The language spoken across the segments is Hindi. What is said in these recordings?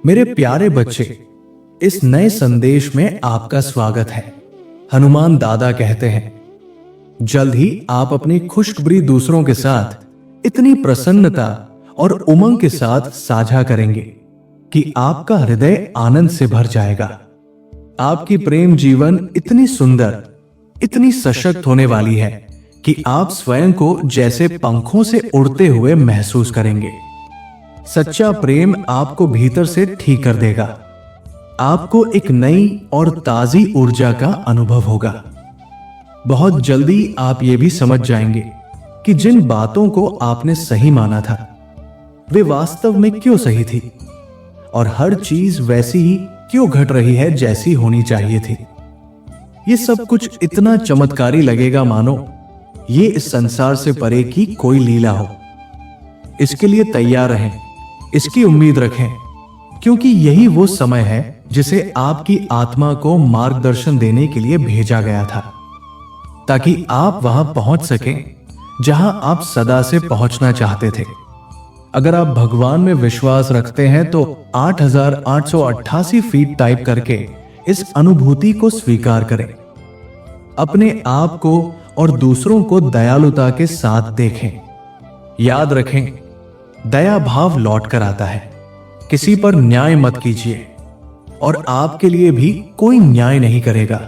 मेरे प्यारे बच्चे, इस नए संदेश में आपका स्वागत है। हनुमान दादा कहते हैं, जल्द ही आप अपनी खुशखबरी दूसरों के साथ इतनी प्रसन्नता और उमंग के साथ साझा करेंगे कि आपका हृदय आनंद से भर जाएगा। आपकी प्रेम जीवन इतनी सुंदर, इतनी सशक्त होने वाली है कि आप स्वयं को जैसे पंखों से उड़ते हुए महसूस करेंगे। सच्चा प्रेम आपको भीतर से ठीक कर देगा। आपको एक नई और ताजी ऊर्जा का अनुभव होगा। बहुत जल्दी आप ये भी समझ जाएंगे कि जिन बातों को आपने सही माना था वे वास्तव में क्यों सही थी और हर चीज वैसी ही क्यों घट रही है जैसी होनी चाहिए थी। ये सब कुछ इतना चमत्कारी लगेगा मानो ये इस संसार से परे की कोई लीला हो। इसके लिए तैयार रहें, इसकी उम्मीद रखें, क्योंकि यही वो समय है जिसे आपकी आत्मा को मार्गदर्शन देने के लिए भेजा गया था, ताकि आप वहां पहुंच सकें जहां आप सदा से पहुंचना चाहते थे। अगर आप भगवान में विश्वास रखते हैं तो 8888 फीट टाइप करके इस अनुभूति को स्वीकार करें। अपने आप को और दूसरों को दयालुता के साथ देखें। याद रखें, दया भाव लौट कर आता है। किसी पर न्याय मत कीजिए और आपके लिए भी कोई न्याय नहीं करेगा।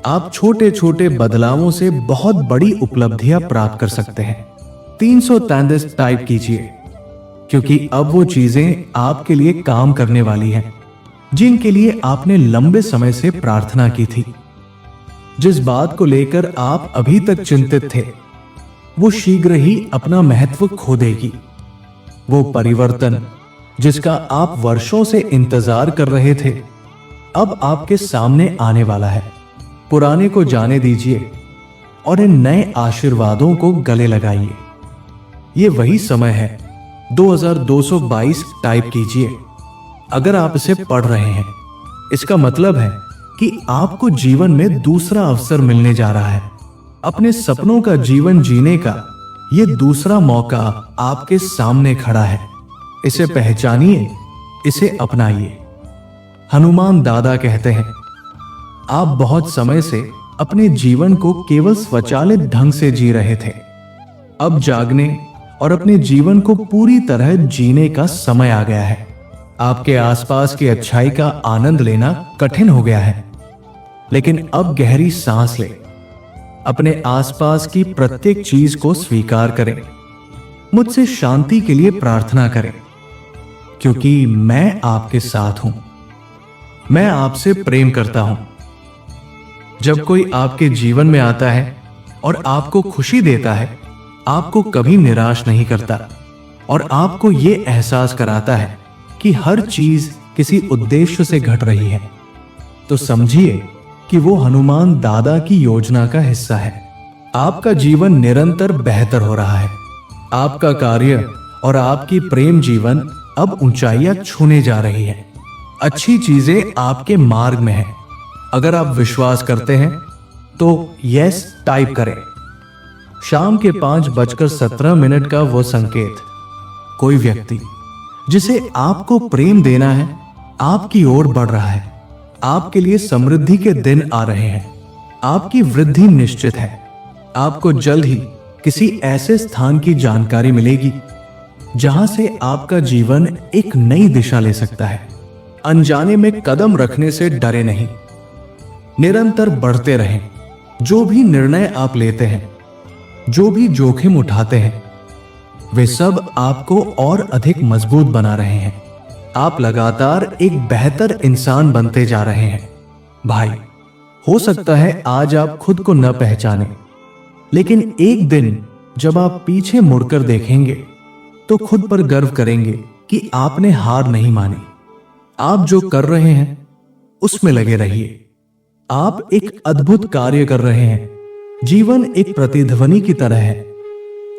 आप छोटे छोटे बदलावों से बहुत बड़ी उपलब्धियां प्राप्त कर सकते हैं। 333 टाइप कीजिए, क्योंकि अब वो चीजें आपके लिए काम करने वाली हैं जिनके लिए आपने लंबे समय से प्रार्थना की थी। जिस बात को लेकर आप अभी तक चिंतित थे वो शीघ्र ही अपना महत्व खो देगी। वो परिवर्तन जिसका आप वर्षों से इंतजार कर रहे थे अब आपके सामने आने वाला है। पुराने को जाने दीजिए और इन नए आशीर्वादों को गले लगाइए। ये वही समय है। 2222 टाइप कीजिए अगर आप इसे पढ़ रहे हैं। इसका मतलब है कि आपको जीवन में दूसरा अवसर मिलने जा रहा है। अपने सपनों का जीवन जीने का ये दूसरा मौका आपके सामने खड़ा है। इसे पहचानिए, इसे अपनाइए। हनुमान दादा कहते हैं, आप बहुत समय से अपने जीवन को केवल स्वचालित ढंग से जी रहे थे। अब जागने और अपने जीवन को पूरी तरह जीने का समय आ गया है। आपके आसपास की अच्छाई का आनंद लेना कठिन हो गया है, लेकिन अब गहरी सांस लें। अपने आसपास की प्रत्येक चीज को स्वीकार करें। मुझसे शांति के लिए प्रार्थना करें, क्योंकि मैं आपके साथ हूं। मैं आपसे प्रेम करता हूं। जब कोई आपके जीवन में आता है और आपको खुशी देता है, आपको कभी निराश नहीं करता और आपको यह एहसास कराता है कि हर चीज किसी उद्देश्य से घट रही है, तो समझिए कि वो हनुमान दादा की योजना का हिस्सा है। आपका जीवन निरंतर बेहतर हो रहा है। आपका कार्य और आपकी प्रेम जीवन अब ऊंचाइयां छूने जा रही है। अच्छी चीजें आपके मार्ग में हैं। अगर आप विश्वास करते हैं तो यस टाइप करें। शाम के 5:17 का वो संकेत, कोई व्यक्ति जिसे आपको प्रेम देना है आपकी ओर बढ़ रहा है। आपके लिए समृद्धि के दिन आ रहे हैं। आपकी वृद्धि निश्चित है। आपको जल्द ही किसी ऐसे स्थान की जानकारी मिलेगी जहां से आपका जीवन एक नई दिशा ले सकता है। अनजाने में कदम रखने से डरे नहीं, निरंतर बढ़ते रहें। जो भी निर्णय आप लेते हैं, जो भी जोखिम उठाते हैं, वे सब आपको और अधिक मजबूत बना रहे हैं। आप लगातार एक बेहतर इंसान बनते जा रहे हैं। भाई, हो सकता है आज आप खुद को न पहचाने, लेकिन एक दिन जब आप पीछे मुड़कर देखेंगे तो खुद पर गर्व करेंगे कि आपने हार नहीं मानी। आप जो कर रहे हैं उसमें लगे रहिए। आप एक अद्भुत कार्य कर रहे हैं। जीवन एक प्रतिध्वनि की तरह है।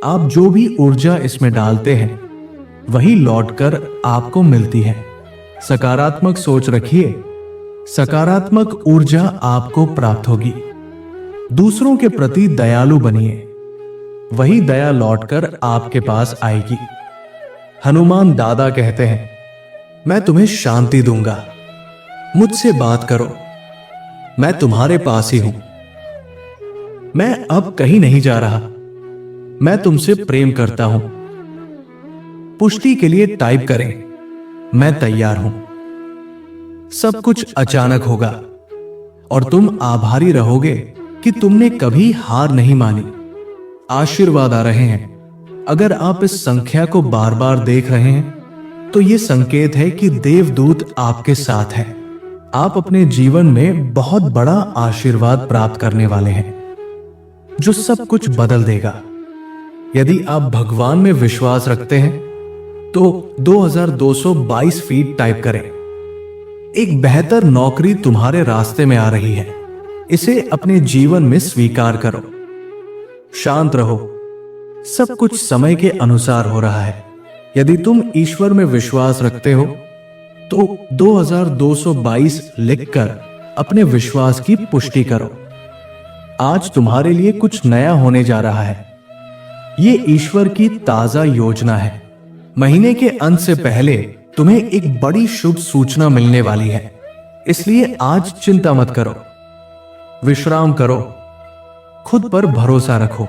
आप जो भी ऊर्जा इसमें डालते हैं वही लौटकर आपको मिलती है। सकारात्मक सोच रखिए, सकारात्मक ऊर्जा आपको प्राप्त होगी। दूसरों के प्रति दयालु बनिए, वही दया लौटकर आपके पास आएगी। हनुमान दादा कहते हैं, मैं तुम्हें शांति दूंगा। मुझसे बात करो, मैं तुम्हारे पास ही हूं। मैं अब कहीं नहीं जा रहा, मैं तुमसे प्रेम करता हूं। पुष्टि के लिए टाइप करें, मैं तैयार हूं। सब कुछ अचानक होगा और तुम आभारी रहोगे कि तुमने कभी हार नहीं मानी। आशीर्वाद आ रहे हैं। अगर आप इस संख्या को बार बार देख रहे हैं तो यह संकेत है कि देवदूत आपके साथ है। आप अपने जीवन में बहुत बड़ा आशीर्वाद प्राप्त करने वाले हैं जो सब कुछ बदल देगा। यदि आप भगवान में विश्वास रखते हैं तो 2222 फीट टाइप करें। एक बेहतर नौकरी तुम्हारे रास्ते में आ रही है, इसे अपने जीवन में स्वीकार करो। शांत रहो, सब कुछ समय के अनुसार हो रहा है। यदि तुम ईश्वर में विश्वास रखते हो तो 2222 लिखकर अपने विश्वास की पुष्टि करो। आज तुम्हारे लिए कुछ नया होने जा रहा है। यह ईश्वर की ताजा योजना है। महीने के अंत से पहले तुम्हें एक बड़ी शुभ सूचना मिलने वाली है, इसलिए आज चिंता मत करो। विश्राम करो, खुद पर भरोसा रखो।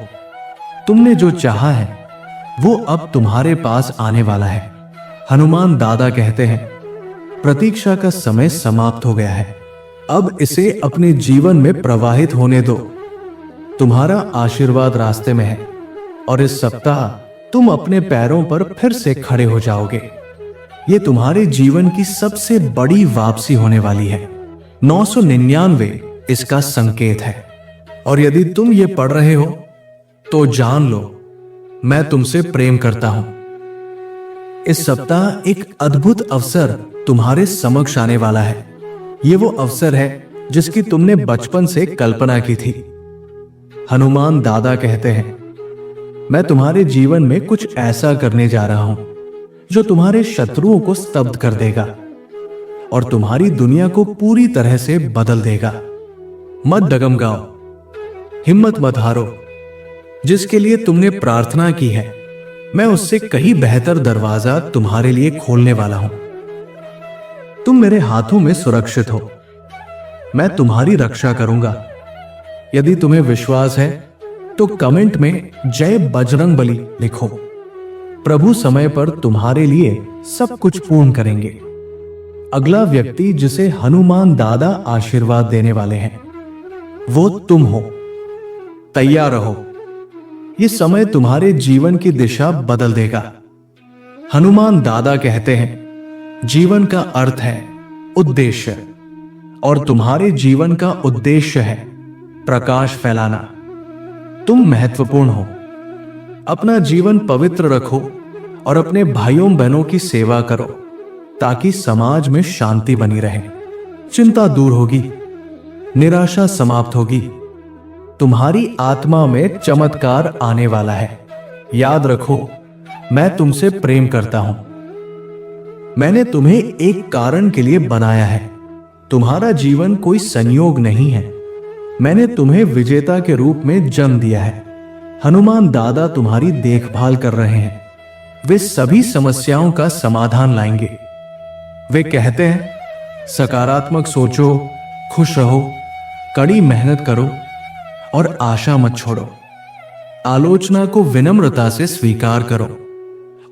तुमने जो चाहा है वो अब तुम्हारे पास आने वाला है। हनुमान दादा कहते हैं, प्रतीक्षा का समय समाप्त हो गया है, अब इसे अपने जीवन में प्रवाहित होने दो। तुम्हारा आशीर्वाद रास्ते में है और इस सप्ताह तुम अपने पैरों पर फिर से खड़े हो जाओगे। यह तुम्हारे जीवन की सबसे बड़ी वापसी होने वाली है। 999 इसका संकेत है। और यदि तुम ये पढ़ रहे हो तो जान लो, मैं तुमसे प्रेम करता हूं। इस सप्ताह एक अद्भुत अवसर तुम्हारे समक्ष आने वाला है। यह वो अवसर है जिसकी तुमने बचपन से कल्पना की थी। हनुमान दादा कहते हैं, मैं तुम्हारे जीवन में कुछ ऐसा करने जा रहा हूं जो तुम्हारे शत्रुओं को स्तब्ध कर देगा और तुम्हारी दुनिया को पूरी तरह से बदल देगा। मत डगमगाओ, हिम्मत मत हारो। जिसके लिए तुमने प्रार्थना की है, मैं उससे कहीं बेहतर दरवाजा तुम्हारे लिए खोलने वाला हूं। तुम मेरे हाथों में सुरक्षित हो। मैं तुम्हारी रक्षा करूंगा। यदि तुम्हें विश्वास है तो कमेंट में जय बजरंग बली लिखो। प्रभु समय पर तुम्हारे लिए सब कुछ पूर्ण करेंगे। अगला व्यक्ति जिसे हनुमान दादा आशीर्वाद देने वाले हैं वो तुम हो। तैयार रहो, यह समय तुम्हारे जीवन की दिशा बदल देगा। हनुमान दादा कहते हैं, जीवन का अर्थ है उद्देश्य और तुम्हारे जीवन का उद्देश्य है प्रकाश फैलाना। तुम महत्वपूर्ण हो। अपना जीवन पवित्र रखो और अपने भाइयों बहनों की सेवा करो ताकि समाज में शांति बनी रहे। चिंता दूर होगी, निराशा समाप्त होगी। तुम्हारी आत्मा में चमत्कार आने वाला है। याद रखो, मैं तुमसे प्रेम करता हूं। मैंने तुम्हें एक कारण के लिए बनाया है। तुम्हारा जीवन कोई संयोग नहीं है। मैंने तुम्हें विजेता के रूप में जन्म दिया है। हनुमान दादा तुम्हारी देखभाल कर रहे हैं। वे सभी समस्याओं का समाधान लाएंगे। वे कहते हैं, सकारात्मक सोचो, खुश रहो, कड़ी मेहनत करो और आशा मत छोड़ो। आलोचना को विनम्रता से स्वीकार करो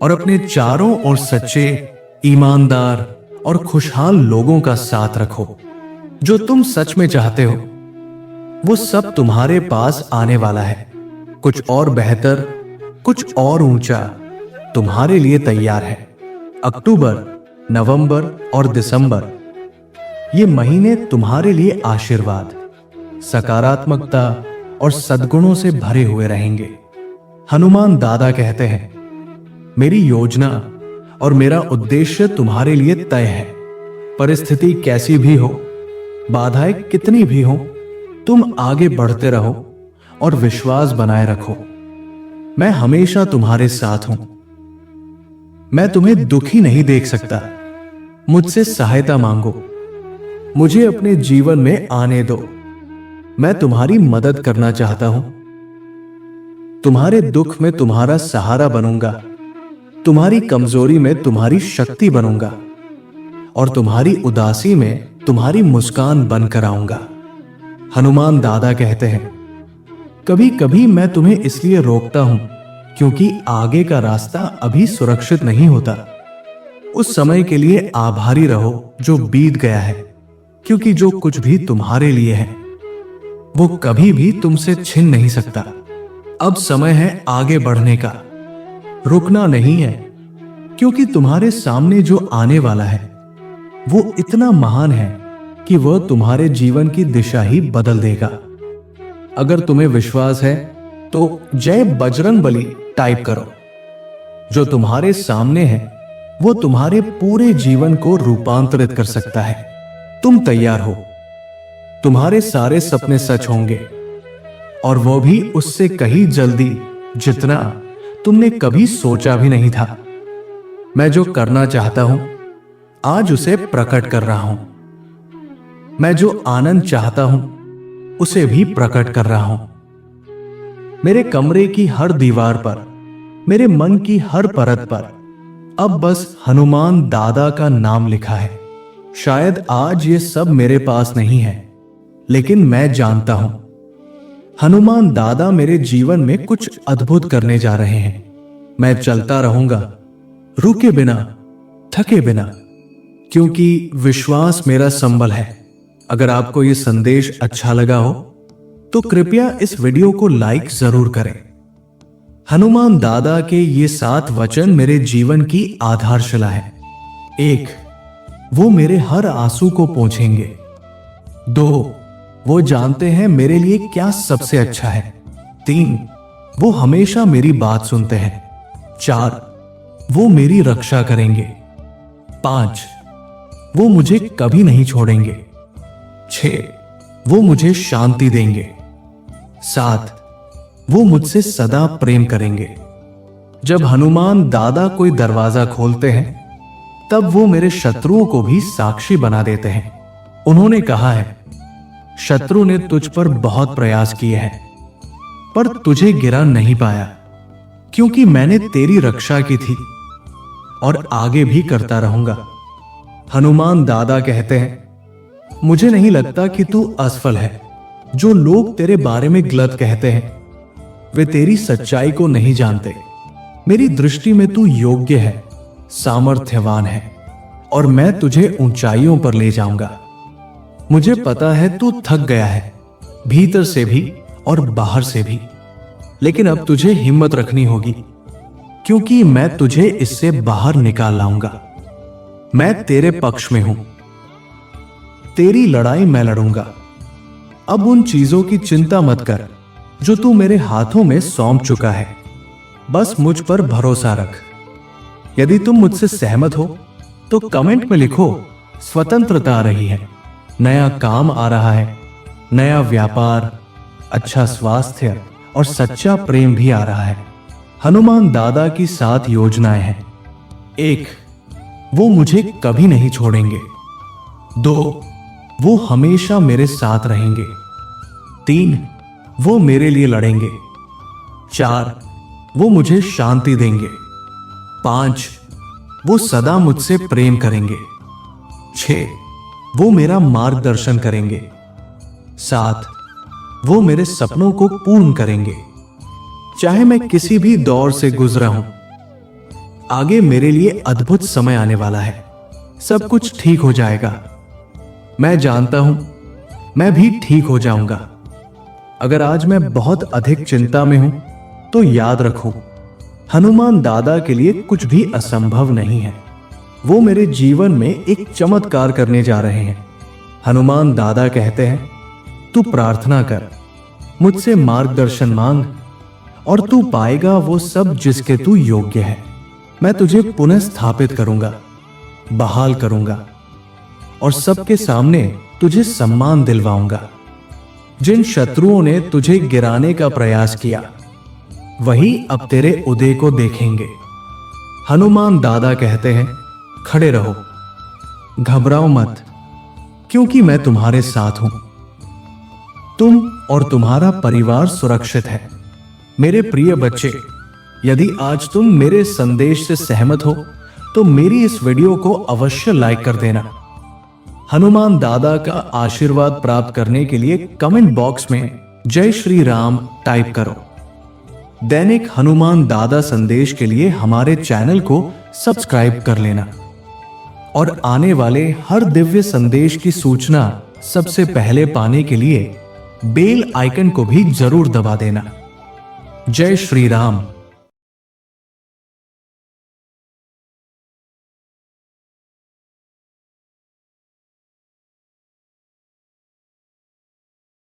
और अपने चारों ओर सच्चे, ईमानदार और खुशहाल लोगों का साथ रखो। जो तुम सच में चाहते हो वो सब तुम्हारे पास आने वाला है। कुछ और बेहतर, कुछ और ऊंचा तुम्हारे लिए तैयार है। अक्टूबर, नवंबर और दिसंबर ये महीने तुम्हारे लिए आशीर्वाद, सकारात्मकता और सद्गुणों से भरे हुए रहेंगे। हनुमान दादा कहते हैं, मेरी योजना और मेरा उद्देश्य तुम्हारे लिए तय है। परिस्थिति कैसी भी हो, बाधाएं कितनी भी हो, तुम आगे बढ़ते रहो और विश्वास बनाए रखो। मैं हमेशा तुम्हारे साथ हूं। मैं तुम्हें दुखी नहीं देख सकता। मुझसे सहायता मांगो। मुझे अपने जीवन में आने दो। मैं तुम्हारी मदद करना चाहता हूं। तुम्हारे दुख में तुम्हारा सहारा बनूंगा। तुम्हारी कमजोरी में तुम्हारी शक्ति बनूंगा। और तुम्हारी उदासी में तुम्हारी मुस्कान बनकर आऊंगा। हनुमान दादा कहते हैं, कभी कभी मैं तुम्हें इसलिए रोकता हूं क्योंकि आगे का रास्ता अभी सुरक्षित नहीं होता। उस समय के लिए आभारी रहो जो बीत गया है, क्योंकि जो कुछ भी तुम्हारे लिए है वो कभी भी तुमसे छिन नहीं सकता। अब समय है आगे बढ़ने का, रुकना नहीं है, क्योंकि तुम्हारे सामने जो आने वाला है वो इतना महान है कि वह तुम्हारे जीवन की दिशा ही बदल देगा। अगर तुम्हें विश्वास है तो जय बजरंग बली टाइप करो। जो तुम्हारे सामने है वो तुम्हारे पूरे जीवन को रूपांतरित कर सकता है। तुम तैयार हो, तुम्हारे सारे सपने सच होंगे, और वो भी उससे कहीं जल्दी जितना तुमने कभी सोचा भी नहीं था। मैं जो करना चाहता हूं आज उसे प्रकट कर रहा हूं। मैं जो आनंद चाहता हूं उसे भी प्रकट कर रहा हूं। मेरे कमरे की हर दीवार पर, मेरे मन की हर परत पर अब बस हनुमान दादा का नाम लिखा है। शायद आज ये सब मेरे पास नहीं है, लेकिन मैं जानता हूं हनुमान दादा मेरे जीवन में कुछ अद्भुत करने जा रहे हैं। मैं चलता रहूंगा, रुके बिना, थके बिना, क्योंकि विश्वास मेरा संबल है। अगर आपको यह संदेश अच्छा लगा हो तो कृपया इस वीडियो को लाइक जरूर करें। हनुमान दादा के ये 7 वचन मेरे जीवन की आधारशिला है। 1, वो मेरे हर आंसू को पोंछेंगे। 2, वो जानते हैं मेरे लिए क्या सबसे अच्छा है। 3, वो हमेशा मेरी बात सुनते हैं। 4, वो मेरी रक्षा करेंगे। 5, वो मुझे कभी नहीं छोड़ेंगे। 6, वो मुझे शांति देंगे। 7, वो मुझसे सदा प्रेम करेंगे। जब हनुमान दादा कोई दरवाजा खोलते हैं तब वो मेरे शत्रुओं को भी साक्षी बना देते हैं। उन्होंने कहा है, शत्रु ने तुझ पर बहुत प्रयास किए हैं पर तुझे गिरा नहीं पाया, क्योंकि मैंने तेरी रक्षा की थी और आगे भी करता रहूंगा। हनुमान दादा कहते हैं, मुझे नहीं लगता कि तू असफल है। जो लोग तेरे बारे में गलत कहते हैं वे तेरी सच्चाई को नहीं जानते। मेरी दृष्टि में तू योग्य है, सामर्थ्यवान है, और मैं तुझे ऊंचाइयों पर ले जाऊंगा। मुझे पता है तू थक गया है, भीतर से भी और बाहर से भी, लेकिन अब तुझे हिम्मत रखनी होगी, क्योंकि मैं तुझे इससे बाहर निकाल लाऊंगा। मैं तेरे पक्ष में हूं, तेरी लड़ाई मैं लड़ूंगा। अब उन चीजों की चिंता मत कर जो तू मेरे हाथों में सौंप चुका है। बस मुझ पर भरोसा रख। यदि तुम मुझसे सहमत हो तो कमेंट में लिखो, स्वतंत्रता आ रही है, नया काम आ रहा है, नया व्यापार, अच्छा स्वास्थ्य और सच्चा प्रेम भी आ रहा है। हनुमान दादा की 7 योजनाएं हैं। 1, वो मुझे कभी नहीं छोड़ेंगे। 2, वो हमेशा मेरे साथ रहेंगे। 3, वो मेरे लिए लड़ेंगे। 4, वो मुझे शांति देंगे। 5, वो सदा मुझसे प्रेम करेंगे। 6, वो मेरा मार्गदर्शन करेंगे। 7, वो मेरे सपनों को पूर्ण करेंगे। चाहे मैं किसी भी दौर से गुजरा हूं, आगे मेरे लिए अद्भुत समय आने वाला है। सब कुछ ठीक हो जाएगा। मैं जानता हूं मैं भी ठीक हो जाऊंगा। अगर आज मैं बहुत अधिक चिंता में हूं तो याद रखो, हनुमान दादा के लिए कुछ भी असंभव नहीं है। वो मेरे जीवन में एक चमत्कार करने जा रहे हैं। हनुमान दादा कहते हैं, तू प्रार्थना कर, मुझसे मार्गदर्शन मांग, और तू पाएगा वो सब जिसके तू योग्य है। मैं तुझे पुनः स्थापित करूंगा, बहाल करूंगा, और सबके सामने तुझे सम्मान दिलवाऊंगा। जिन शत्रुओं ने तुझे गिराने का प्रयास किया वही अब तेरे उदय को देखेंगे। हनुमान दादा कहते हैं, खड़े रहो, घबराओ मत, क्योंकि मैं तुम्हारे साथ हूं। तुम और तुम्हारा परिवार सुरक्षित है। मेरे प्रिय बच्चे, यदि आज तुम मेरे संदेश से सहमत हो तो मेरी इस वीडियो को अवश्य लाइक कर देना। हनुमान दादा का आशीर्वाद प्राप्त करने के लिए कमेंट बॉक्स में जय श्री राम टाइप करो। दैनिक हनुमान दादा संदेश के लिए हमारे चैनल को सब्सक्राइब कर लेना और आने वाले हर दिव्य संदेश की सूचना सबसे पहले पाने के लिए बेल आइकन को भी जरूर दबा देना। जय श्री राम।